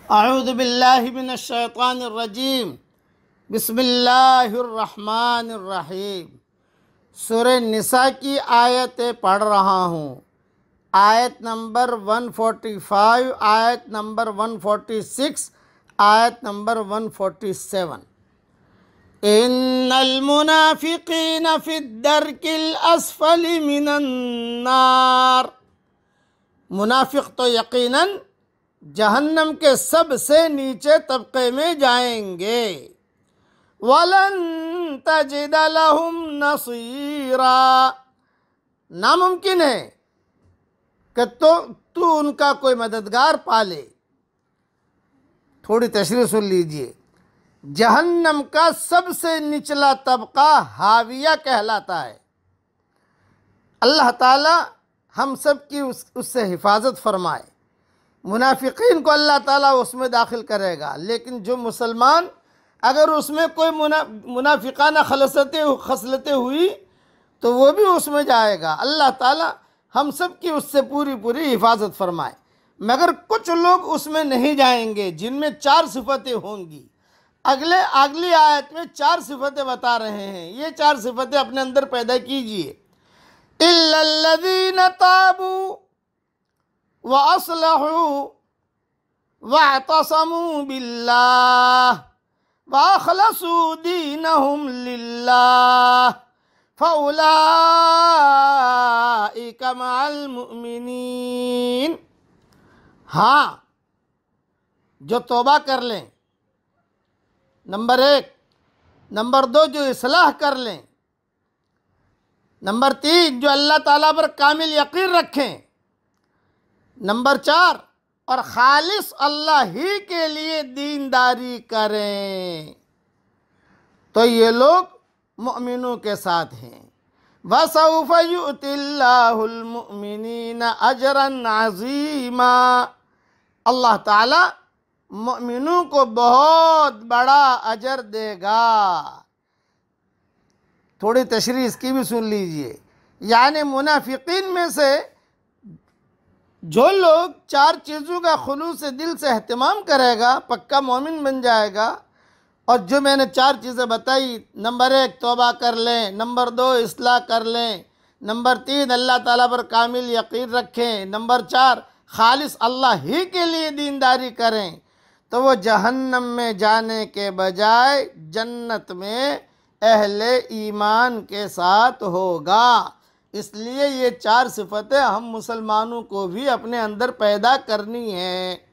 अऊज़ु बिल्लाहि मिनश शैतानिर रजीम। बिस्मिल्लाहिर्रहमानिर्रहीम। सूरह निसा की आयतें पढ़ रहा हूँ। आयत नंबर 145, आयत नंबर 146, आयत नंबर 147। इन्नल मुनाफिकीन फिद्दरकिल अस्फली मिनन नार। मुनाफिक तो यकीनन जहन्नम के सबसे नीचे तबके में जाएंगे। वलन तजिद लहुम नसीरा। नामुमकिन है कि तू उनका कोई मददगार पाले। थोड़ी तशरीह सुन लीजिए। जहन्नम का सबसे निचला तबका हाविया कहलाता है। अल्लाह ताला हम सब की उससे हिफाजत फरमाए। मुनाफिकीन को अल्लाह ताला उसमें दाखिल करेगा, लेकिन जो मुसलमान अगर उसमें कोई मुनाफिकाना खसलतें हुई तो वो भी उसमें जाएगा। अल्लाह ताला हम सब की उससे पूरी हिफाजत फरमाए। मगर कुछ लोग उसमें नहीं जाएंगे जिनमें 4 सिफतें होंगी। अगली आयत में 4 सिफतें बता रहे हैं। ये 4 सिफतें अपने अंदर पैदा कीजिए। इल्लल्लज़ीना ताबू व अस्लहू व अतसमू बिल्लाह व अखलसू दीनहुम लिल्लाह फउलाइका मअल मुमिनीन। हाँ, जो तौबा कर लें, नंबर 1। नंबर 2, जो इस्लाह कर लें। नंबर 3, जो अल्लाह ताला पर कामिल यकीन रखें। नंबर 4, और खालिस अल्लाह ही के लिए दीनदारी करें, तो ये लोग मुमिनों के साथ हैं। वसौफ युतिल्लाहुल मुमिनीना अजरन अज़ीमा। अल्लाह ताला मुमिनों को बहुत बड़ा अजर देगा। थोड़ी तशरीह इसकी भी सुन लीजिए। यानी मुनाफिकीन में से जो लोग 4 चीज़ों का खुलूस से दिल से एहतमाम करेगा, पक्का मोमिन बन जाएगा। और जो मैंने 4 चीज़ें बताई, नंबर 1 तौबा कर लें, नंबर 2 इस्लाह कर लें, नंबर 3 अल्लाह ताला पर कामिल यकीन रखें, नंबर 4 खालिस अल्लाह ही के लिए दीनदारी करें, तो वो जहन्नम में जाने के बजाय जन्नत में अहले ईमान के साथ होगा। इसलिए ये 4 सिफतें हम मुसलमानों को भी अपने अंदर पैदा करनी है।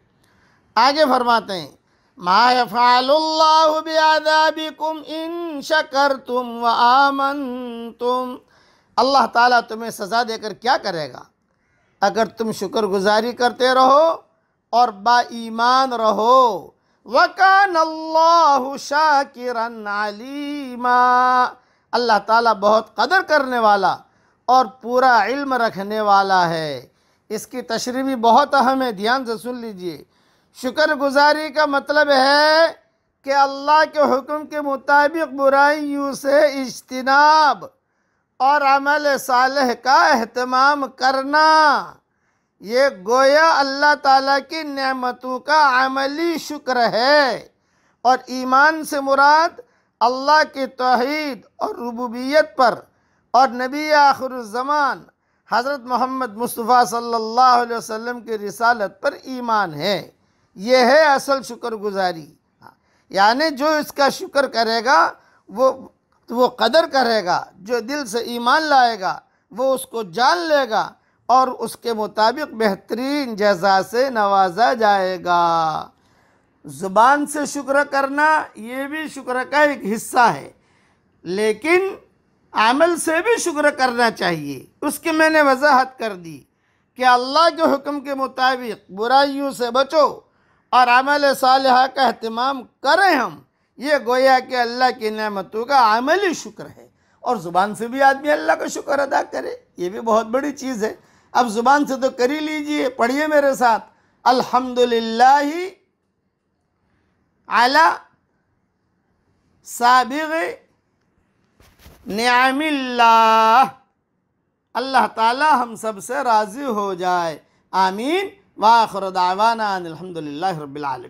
आगे फरमाते हैं, मा यफ़अलुल्लाहु बिअज़ाबिकुम इन शकरतुम व आमनतुम। अल्लाह ताला तुम्हें सज़ा देकर क्या करेगा अगर तुम शुक्रगुजारी करते रहो और बाईमान रहो। वकानल्लाहु शाकिरन अलीमा। अल्लाह ताला बहुत कदर करने वाला और पूरा इल्म रखने वाला है। इसकी तशरीह भी बहुत अहम है, ध्यान से सुन लीजिए। शुक्रगुजारी का मतलब है कि अल्लाह के हुक्म के मुताबिक बुराइयों से इज्तिनाब और अमल सालेह का एहतमाम करना। ये गोया अल्लाह ताला की नेमतों का अमली शुक्र है। और ईमान से मुराद अल्लाह की तौहीद और रुबूबियत पर और नबी आखिरुज़्ज़मान हज़रत मोहम्मद मुस्तफ़ा सल्लल्लाहु अलैहि वसल्लम की रिसालत पर ईमान है। यह है असल शुक्रगुजारी। यानी जो इसका शुक्र करेगा वो कदर करेगा। जो दिल से ईमान लाएगा वो उसको जान लेगा और उसके मुताबिक बेहतरीन जज़ा से नवाजा जाएगा। ज़ुबान से शुक्र करना ये भी शुक्र का एक हिस्सा है, लेकिन अमल से भी शुक्र करना चाहिए। उसकी मैंने वजाहत कर दी कि अल्लाह के हुक्म के मुताबिक बुराइयों से बचो और अमल सालिहा का एहतमाम करें हम। ये गोया कि अल्लाह की नेमतों का अमली शुक्र है। और ज़ुबान से भी आदमी अल्लाह का शुक्र अदा करे, ये भी बहुत बड़ी चीज़ है। अब ज़ुबान से तो कर ही लीजिए, पढ़िए मेरे साथ। अल्हम्दुलिल्लाहि अला साबिग़ निअमिल्लाह। अल्लाह ताला हम सब से राज़ी हो जाए। आमीन। व आखिर दावाना अनिल हम्दुलिल्लाहि रब्बिल आलमीन।